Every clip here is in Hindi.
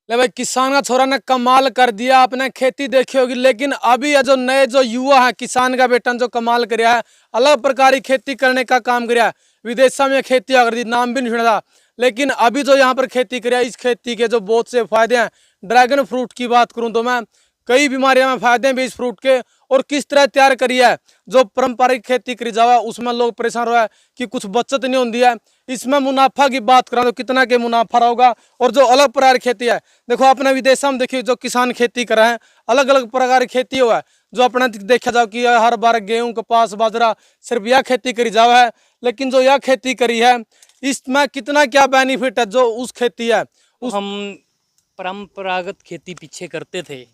ले भाई, किसान का छोरा ने कमाल कर दिया। आपने खेती देखी होगी, लेकिन अभी ये जो नए जो युवा है, किसान का बेटा जो कमाल कर है, अलग प्रकार की खेती करने का काम कर, विदेशों में खेती कर दी, नाम भी नहीं सुना था। लेकिन अभी जो यहाँ पर खेती कर, इस खेती के जो बहुत से फायदे हैं। ड्रैगन फ्रूट की बात करूँ तो मैं, कई बीमारियों में फायदे भी इस फ्रूट के, और किस तरह तैयार करी है। जो पारंपरिक खेती करी जावा उसमें लोग परेशान रहा है कि कुछ बचत नहीं होती है। इसमें मुनाफा की बात करा तो कितना के मुनाफा होगा। और जो अलग प्रकार की खेती है, देखो अपने विदेशों में देखिए, जो किसान खेती कर रहे हैं, अलग अलग प्रकार की खेती हुआ है। जो अपने देखा जाओ कि हर बार गेहूं, कपास, बाजरा, सिर्फ यह खेती करी जावा है। लेकिन जो यह खेती करी है, इसमें कितना क्या बेनिफिट है जो उस खेती है तो उस। हम परंपरागत खेती पीछे करते थे,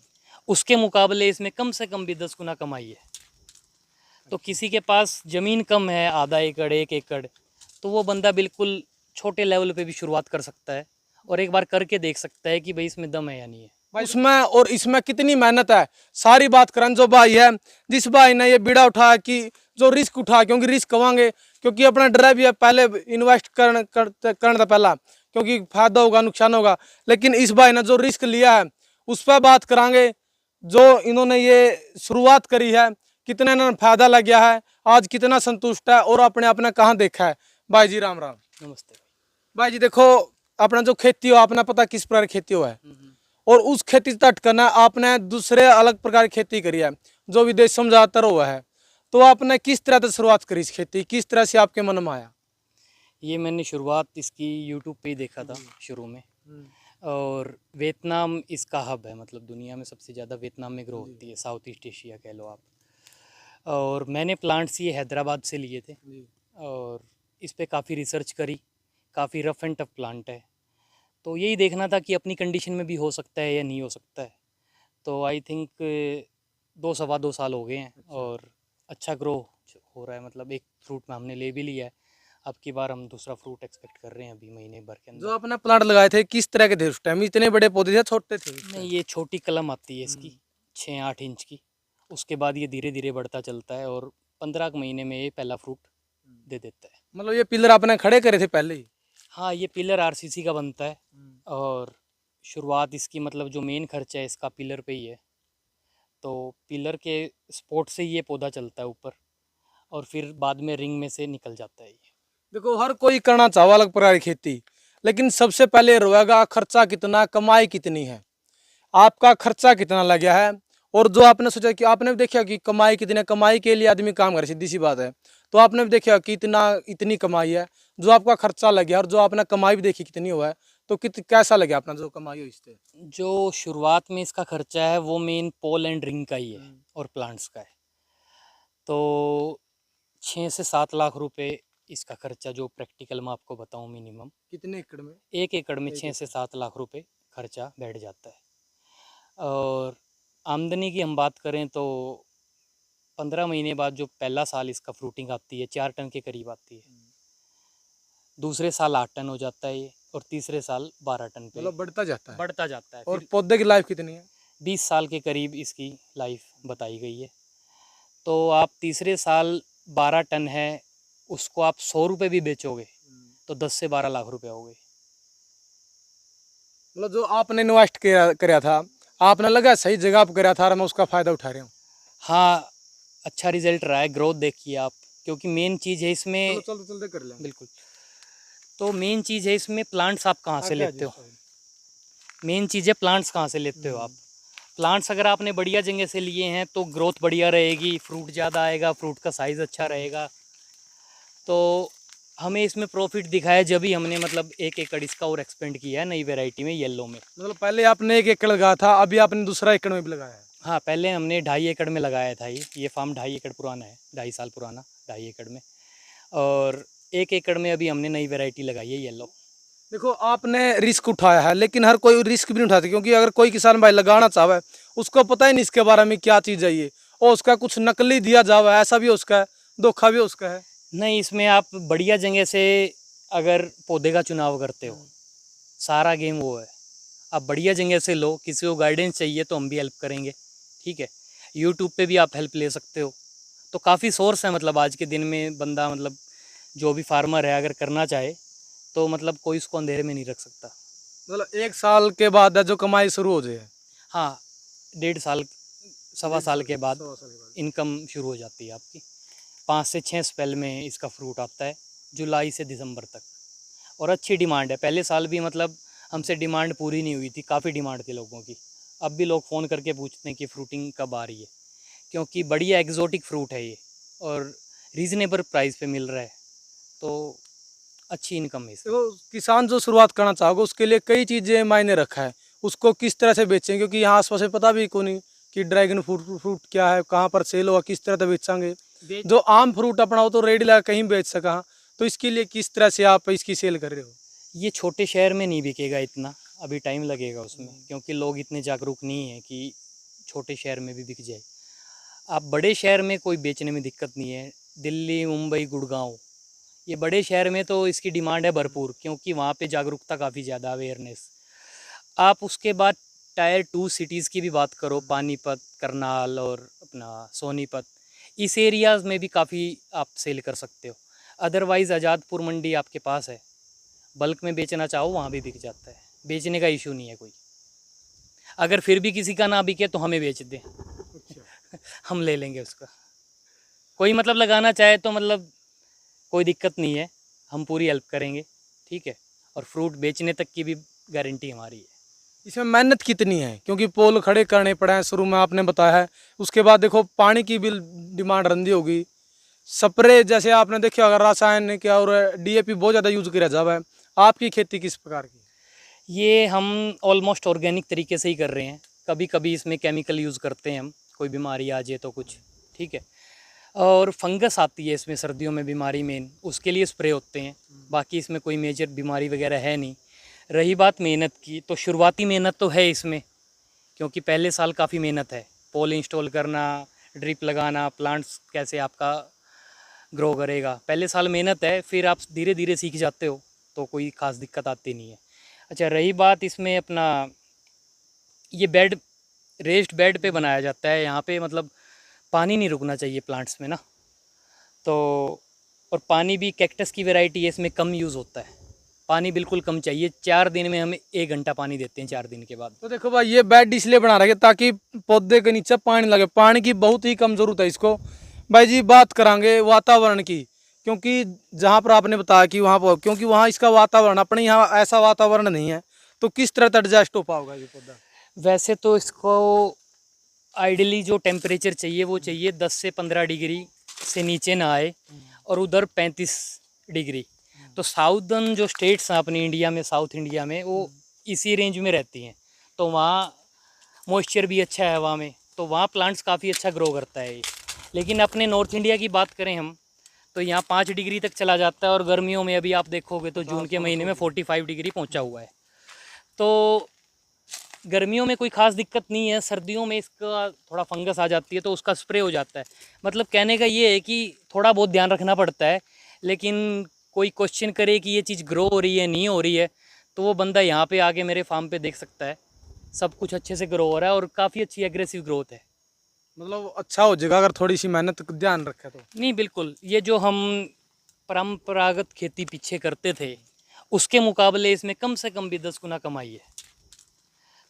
उसके मुकाबले इसमें कम से कम भी 10 गुना कमाई है। तो किसी के पास ज़मीन कम है, आधा एकड़ 1 एकड़, तो वो बंदा बिल्कुल छोटे लेवल पे भी शुरुआत कर सकता है और एक बार करके देख सकता है कि भाई इसमें दम है या नहीं है। उसमें और इसमें कितनी मेहनत है, सारी बात करें। जो भाई है, जिस भाई ने ये बीड़ा उठाया कि जो रिस्क उठा, क्योंकि रिस्क कमांगे, क्योंकि अपना ड्राइव है, पहले इन्वेस्ट करना था पहला, क्योंकि फायदा होगा नुकसान होगा। लेकिन इस भाई ने जो रिस्क लिया है, उस पर बात करांगे। जो इन्होंने ये शुरुआत करी है, कितना इन्होंने फायदा लग गया है, आज कितना संतुष्ट है, और अपने आपने कहाँ देखा है। भाई जी राम राम। नमस्ते भाई जी देखो, अपना जो खेती हो, आपने पता किस प्रकार की खेती हो है, भाई। और उस खेती से तट करना आपने दूसरे अलग प्रकार की खेती करी है जो विदेशों में ज़्यादातर हुआ है। तो आपने किस तरह से शुरुआत करी इस खेती, किस तरह से आपके मन में आया? ये मैंने शुरुआत इसकी यूट्यूब पे ही देखा था शुरू में। और वियतनाम इसका हब है, मतलब दुनिया में सबसे ज़्यादा वियतनाम में ग्रो होती है, साउथ ईस्ट एशिया कह लो आप। और मैंने प्लांट्स ये हैदराबाद से लिए थे और इस पे काफ़ी रिसर्च करी। काफ़ी रफ एंड टफ प्लांट है, तो यही देखना था कि अपनी कंडीशन में भी हो सकता है या नहीं हो सकता है। तो आई थिंक 2 सवा 2 साल हो गए हैं और अच्छा ग्रो हो रहा है। मतलब एक फ्रूट में हमने ले भी लिया है, अब की बार हम दूसरा फ्रूट एक्सपेक्ट कर रहे हैं अभी महीने भर के जो अंदर। अपने प्लांट लगाए थे किस तरह के थे उस टाइम? इतने बड़े पौधे थे, छोटे थे उस नहीं, टाइम? ये छोटी कलम आती है इसकी, 6-8 इंच की। उसके बाद ये धीरे धीरे बढ़ता चलता है और 15 महीने में ये पहला फ्रूट दे देता है। मतलब ये पिलर आपने खड़े करे थे पहले ही? हाँ, ये पिलर आरसीसी का बनता है और शुरुआत इसकी, मतलब जो मेन खर्चा है इसका पिलर पे ही है। तो पिलर के सपोर्ट से ये पौधा चलता है ऊपर और फिर बाद में रिंग में से निकल जाता है ये। देखो हर कोई करना चाहो अलग प्रकार की खेती, लेकिन सबसे पहले रहेगा खर्चा कितना, कमाई कितनी है, आपका खर्चा कितना लग गया है। और जो आपने सोचा कि आपने भी देखा कि कमाई कितनी है, कमाई के लिए आदमी काम करे, सीधी सी बात है। तो आपने भी देखा कि इतनी कमाई है, जो आपका खर्चा लग गया, और जो आपने कमाई भी देखी कितनी हुआ है। तो कैसा लगे अपना जो कमाई हो इससे? जो शुरुआत में इसका खर्चा है वो मेन पोल एंड रिंग का ही है और प्लांट्स का है। तो 6 से 7 लाख रुपए इसका खर्चा, जो प्रैक्टिकल मैं आपको बताऊं, मिनिमम कितने एकड़ में? 1 एकड़ में 6 से 7 लाख रुपए खर्चा बैठ जाता है। और आमदनी की हम बात करें तो 15 महीने बाद जो पहला साल इसका फ्रूटिंग आती है 4 टन के करीब आती है। दूसरे साल 8 टन हो जाता है ये, और तीसरे साल 12 टन पे मतलब बढ़ता जाता है। बढ़ता जाता है। और फिर पौधे की लाइफ कितनी है? 20 साल के करीब इसकी लाइफ बताई गई है। तो आप तीसरे साल 12 टन है, उसको आप 100 रुपये भी बेचोगे तो 10 से 12 लाख रुपए हो गए। मतलब जो आपने इन्वेस्ट कराया था, आपने लगा सही जगह पर कराया था, और मैं उसका फायदा उठा रहा हूँ। हाँ, अच्छा रिजल्ट रहा है, ग्रोथ देखिए आप। क्योंकि मेन चीज़ है इसमें, चलो चलते कर लेंगे। बिल्कुल, तो मेन चीज़ है इसमें प्लांट्स आप कहाँ से आगे आ लेते जाओ। हो। मेन चीज़ है प्लांट्स कहाँ से लेते हो आप। प्लांट्स अगर आपने बढ़िया जगह से लिए हैं तो ग्रोथ बढ़िया रहेगी, फ्रूट ज़्यादा आएगा, फ्रूट का साइज़ अच्छा रहेगा। तो हमें इसमें प्रॉफिट दिखाया जब ही हमने मतलब 1 एकड़ इसका और एक्सपेंड किया है नई वैरायटी में, येलो में। मतलब पहले आपने 1 एकड़ लगाया था, अभी आपने दूसरा एकड़ में भी लगाया है? हाँ, पहले हमने 2.5 एकड़ में लगाया था। ये फार्म 2.5 एकड़ पुराना है, 2.5 साल पुराना, 2.5 एकड़ में। और 1 एकड़ में अभी हमने नई वैरायटी लगाई है, येलो। देखो आपने रिस्क उठाया है, लेकिन हर कोई रिस्क भी नहीं उठाता, क्योंकि अगर कोई किसान भाई लगाना चाहे, उसको पता ही नहीं इसके बारे में क्या चीज़ है ये, और उसका कुछ नकली दिया जावा, ऐसा भी उसका है, धोखा भी उसका है। नहीं, इसमें आप बढ़िया जगह से अगर पौधे का चुनाव करते हो, सारा गेम वो है। आप बढ़िया जगह से लो, किसी को गाइडेंस चाहिए तो हम भी हेल्प करेंगे, ठीक है। यूट्यूब पे भी आप हेल्प ले सकते हो। तो काफ़ी सोर्स है, मतलब आज के दिन में बंदा, मतलब जो भी फार्मर है, अगर करना चाहे तो मतलब कोई उसको अंधेरे में नहीं रख सकता। मतलब 1 साल के बाद है जो कमाई शुरू हो जाए। हाँ, 1.5 साल, सवा साल के बाद सवा साल के बाद। इनकम शुरू हो जाती है आपकी। 5 से 6 स्पेल में इसका फ्रूट आता है, जुलाई से दिसंबर तक। और अच्छी डिमांड है। पहले साल भी मतलब हमसे डिमांड पूरी नहीं हुई थी, काफ़ी डिमांड थी लोगों की। अब भी लोग फ़ोन करके पूछते हैं कि फ्रूटिंग कब आ रही है, क्योंकि बढ़िया एग्जॉटिक फ्रूट है ये और रीज़नेबल प्राइस पे मिल रहा है, तो अच्छी इनकम है इसमें। देखो किसान जो शुरुआत करना चाहोगे उसके लिए कई चीजें मायने रखा है। उसको किस तरह से बेचें, क्योंकि यहाँ आसपास में पता भी को नहीं कि ड्रैगन फ्रूट फ्रूट क्या है, कहाँ पर सेल होगा, किस तरह से बेचेंगे। बेच जो आम फ्रूट अपना हो तो रेडी लगा कहीं बेच सका। तो इसके लिए किस तरह से आप इसकी सेल कर रहे हो? ये छोटे शहर में नहीं बिकेगा इतना, अभी टाइम लगेगा उसमें, क्योंकि लोग इतने जागरूक नहीं हैं कि छोटे शहर में भी बिक जाए। आप बड़े शहर में कोई बेचने में दिक्कत नहीं है, दिल्ली, मुंबई, गुड़गांव, ये बड़े शहर में तो इसकी डिमांड है भरपूर, क्योंकि वहाँ पे जागरूकता काफ़ी ज़्यादा, अवेयरनेस। आप उसके बाद टायर 2 सिटीज़ की भी बात करो, पानीपत, करनाल और अपना सोनीपत, इस एरियाज़ में भी काफ़ी आप सेल कर सकते हो। अदरवाइज़ आज़ादपुर मंडी आपके पास है, बल्क में बेचना चाहो वहाँ भी बिक जाता है, बेचने का इशू नहीं है कोई। अगर फिर भी किसी का ना बिके तो हमें बेच दें, हम ले लेंगे उसका। कोई मतलब लगाना चाहे तो मतलब कोई दिक्कत नहीं है, हम पूरी हेल्प करेंगे, ठीक है। और फ्रूट बेचने तक की भी गारंटी हमारी है। इसमें मेहनत कितनी है, क्योंकि पोल खड़े करने पड़े हैं, शुरू में आपने बताया है। उसके बाद देखो पानी की भी डिमांड रंदी होगी। स्प्रे जैसे आपने देखा अगर रासायनिक और डीएपी बहुत ज़्यादा यूज किया जाता है। आपकी खेती किस प्रकार की है? ये हम ऑलमोस्ट ऑर्गेनिक तरीके से ही कर रहे हैं, कभी कभी इसमें केमिकल यूज़ करते हैं हम, कोई बीमारी आ जाए तो कुछ, ठीक है। और फंगस आती है इसमें सर्दियों में बीमारी मेन, उसके लिए स्प्रे होते हैं, बाकी इसमें कोई मेजर बीमारी वगैरह है नहीं। रही बात मेहनत की, तो शुरुआती मेहनत तो है इसमें, क्योंकि पहले साल काफ़ी मेहनत है, पोल इंस्टॉल करना, ड्रिप लगाना, प्लांट्स कैसे आपका ग्रो करेगा, पहले साल मेहनत है, फिर आप धीरे धीरे सीख जाते हो तो कोई ख़ास दिक्कत आती नहीं है। अच्छा, रही बात इसमें अपना, ये बेड रेस्ड बेड पे बनाया जाता है यहाँ पे, मतलब पानी नहीं रुकना चाहिए प्लांट्स में ना, तो और पानी भी कैक्टस की वैरायटी है, इसमें कम यूज़ होता है, पानी बिल्कुल कम चाहिए। 4 दिन में हम 1 घंटा पानी देते हैं 4 दिन के बाद। तो देखो भाई ये बेड इसलिए बना रखे ताकि पौधे के नीचे पानी लगे। पानी की बहुत ही कम जरूरत है इसको। भाई जी बात करांगे वातावरण की, क्योंकि जहाँ पर आपने बताया कि वहाँ पर, क्योंकि वहाँ इसका वातावरण अपने यहाँ ऐसा वातावरण नहीं है, तो किस तरह से एडजस्ट हो पाओगा ये पौधा? वैसे तो इसको आइडियली जो टेम्परेचर चाहिए वो चाहिए 10 से 15 डिग्री से नीचे ना आए, और उधर 35 डिग्री। तो साउदर्न जो स्टेट्स हैं अपनी इंडिया में, साउथ इंडिया में, वो इसी रेंज में रहती हैं, तो वहाँ मॉइस्चर भी अच्छा है हवा में, तो वहाँ प्लांट्स काफ़ी अच्छा ग्रो करता है ये। लेकिन अपने नॉर्थ इंडिया की बात करें हम, तो यहाँ 5 डिग्री तक चला जाता है, और गर्मियों में अभी आप देखोगे तो जून के महीने में 45 डिग्री पहुँचा हुआ है। तो गर्मियों में कोई ख़ास दिक्कत नहीं है, सर्दियों में इसका थोड़ा फंगस आ जाती है तो उसका स्प्रे हो जाता है। मतलब कहने का ये है कि थोड़ा बहुत ध्यान रखना पड़ता है, लेकिन कोई क्वेश्चन करे कि ये चीज़ ग्रो हो रही है नहीं हो रही है, तो वो बंदा यहाँ पे आके मेरे फार्म पे देख सकता है, सब कुछ अच्छे से ग्रो हो रहा है और काफ़ी अच्छी एग्रेसिव ग्रोथ है। मतलब अच्छा हो जाएगा अगर थोड़ी सी मेहनत का ध्यान रखे तो। नहीं, बिल्कुल, ये जो हम परंपरागत खेती पीछे करते थे उसके मुकाबले इसमें कम से कम भी 10 गुना कमाई है।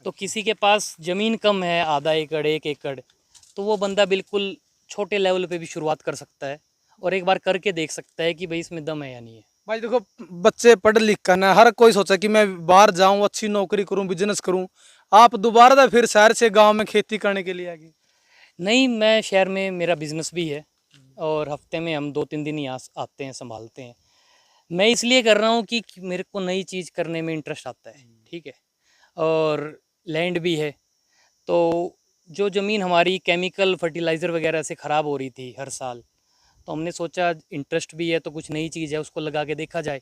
तो किसी के पास ज़मीन कम है, आधा एकड़, 1 एकड़, तो वो बंदा बिल्कुल छोटे लेवल पे भी शुरुआत कर सकता है और एक बार करके देख सकता है कि भाई इसमें दम है या नहीं है। भाई देखो बच्चे पढ़ लिख कर ना, हर कोई सोचा कि मैं बाहर जाऊं, अच्छी नौकरी करूं, बिजनेस करूं। आप दोबारा तो फिर शहर से गांव में खेती करने के लिए आ गए? नहीं, मैं शहर में, मेरा बिज़नेस भी है और हफ्ते में हम 2-3 दिन ही आते हैं, संभालते हैं। मैं इसलिए कर रहा हूँ कि मेरे को नई चीज़ करने में इंटरेस्ट आता है, ठीक है, और लैंड भी है। तो जो ज़मीन हमारी केमिकल फर्टिलाइज़र वगैरह से ख़राब हो रही थी हर साल, तो हमने सोचा इंटरेस्ट भी है तो कुछ नई चीज़ है उसको लगा के देखा जाए।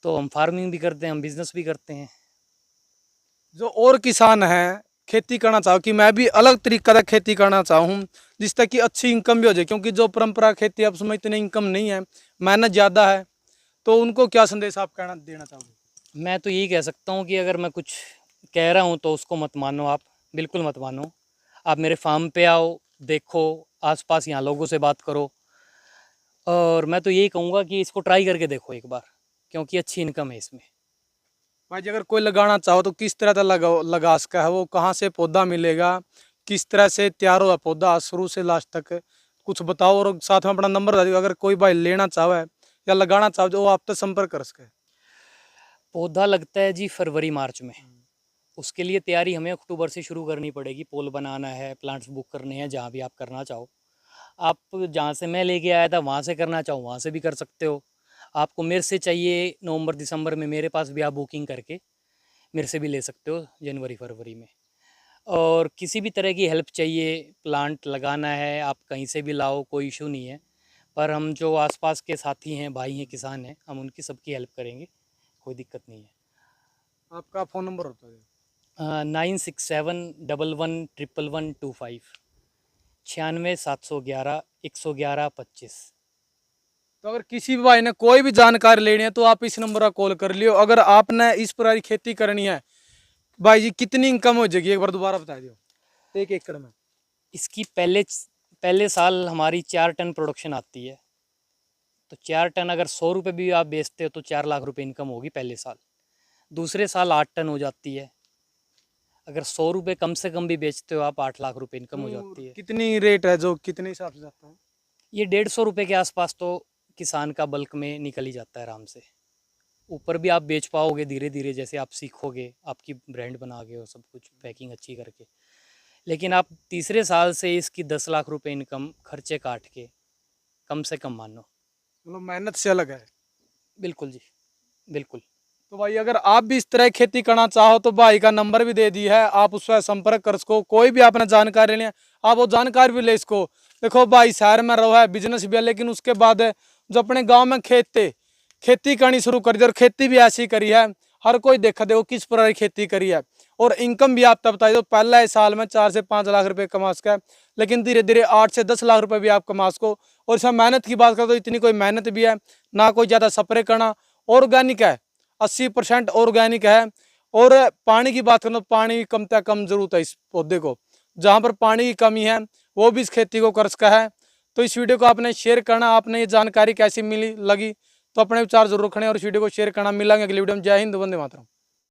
तो हम फार्मिंग भी करते हैं, हम बिज़नेस भी करते हैं। जो और किसान हैं खेती करना चाहो कि मैं भी अलग तरीका का खेती करना चाहूँ जिस तक कि अच्छी इनकम भी हो जाए, क्योंकि जो परंपरा खेती अब उसमें इतनी इनकम नहीं है, मेहनत ज़्यादा है, तो उनको क्या संदेश आप कहना देना चाहोगे? मैं तो यही कह सकता हूँ कि अगर मैं कुछ कह रहा हूँ तो उसको मत मानो आप, बिल्कुल मत मानो। आप मेरे फार्म पे आओ, देखो, आसपास यहाँ लोगों से बात करो, और मैं तो यही कहूँगा कि इसको ट्राई करके देखो एक बार, क्योंकि अच्छी इनकम है इसमें। भाई जी अगर कोई लगाना चाहो तो किस तरह का लगा सका है, वो कहाँ से पौधा मिलेगा, किस तरह से तैयार हुआ पौधा शुरू से लास्ट तक कुछ बताओ, और साथ में अपना नंबर बता दो, अगर कोई भाई लेना चाहे या लगाना चाहो तो वो आप तक संपर्क कर सके। पौधा लगता है जी फरवरी मार्च में। उसके लिए तैयारी हमें अक्टूबर से शुरू करनी पड़ेगी। पोल बनाना है, प्लांट्स बुक करने हैं, जहाँ भी आप करना चाहो। आप जहाँ से मैं लेके आया था वहाँ से करना चाहो वहाँ से भी कर सकते हो। आपको मेरे से चाहिए नवंबर दिसंबर में, मेरे पास भी आप बुकिंग करके मेरे से भी ले सकते हो जनवरी फरवरी में। और किसी भी तरह की हेल्प चाहिए, प्लांट लगाना है, आप कहीं से भी लाओ, कोई इशू नहीं है। पर हम जो आसपास के साथी हैं, भाई हैं, किसान हैं, हम उनकी सबकी हेल्प करेंगे, कोई दिक्कत नहीं है। आपका फ़ोन नंबर होता है? 9671111125 96 711 111 25। तो अगर किसी भी भाई ने कोई भी जानकारी लेनी है तो आप इस नंबर पर कॉल कर लियो। अगर आपने इस प्रकार की खेती करनी है भाई जी, कितनी इनकम हो जाएगी एक बार दोबारा बता दियो, 1 एकड़ में? इसकी पहले साल हमारी 4 टन प्रोडक्शन आती है। तो 4 टन अगर 100 रुपये भी आप बेचते हो तो 4 लाख रुपए इनकम होगी पहले साल। दूसरे साल 8 टन हो जाती है। अगर 100 रुपये कम से कम भी बेचते हो आप, 8 लाख रुपए इनकम हो जाती है। कितनी रेट है जो कितने हिसाब से जाता है? ये 150 रुपये के आसपास तो किसान का बल्क में निकल ही जाता है आराम से। ऊपर भी आप बेच पाओगे धीरे धीरे, जैसे आप सीखोगे, आपकी ब्रांड बनाओगे और सब कुछ पैकिंग अच्छी करके। लेकिन आप तीसरे साल से इसकी 10 लाख रुपए इनकम खर्चे काट के कम से कम मानो। मतलब मेहनत से अलग है। बिल्कुल जी, बिल्कुल। तो भाई अगर आप भी इस तरह की खेती करना चाहो तो भाई का नंबर भी दे दी है, आप उस पर संपर्क कर सको। कोई भी आपने जानकारी लेनी है आप वो जानकारी भी ले सको। देखो भाई शहर में रहो है, बिजनेस भी है, लेकिन उसके बाद जो अपने गांव में खेती करनी शुरू कर दी, और खेती भी ऐसी करी है हर कोई देखा देखो किस प्रकार की खेती करी है। और इनकम भी आप तब बताइए तो पहला साल में 4 से 5 लाख रुपए कमा सका है, लेकिन धीरे धीरे 8 से 10 लाख रुपए भी आप कमा सको। और इसमें मेहनत की बात करें तो इतनी कोई मेहनत भी है ना, कोई ज़्यादा स्प्रे करना, ऑर्गेनिक है, 80% ऑर्गेनिक है। और पानी की बात करें तो पानी की कम से कम जरूरत है इस पौधे को, जहाँ पर पानी की कमी है वो भी इस खेती को कर सका है। तो इस वीडियो को आपने शेयर करना। आपने ये जानकारी कैसी मिली लगी तो अपने विचार जरूर रखने और इस वीडियो को शेयर करना। मिलेंगे अगली वीडियो में। जय हिंद, वंदे मातरम।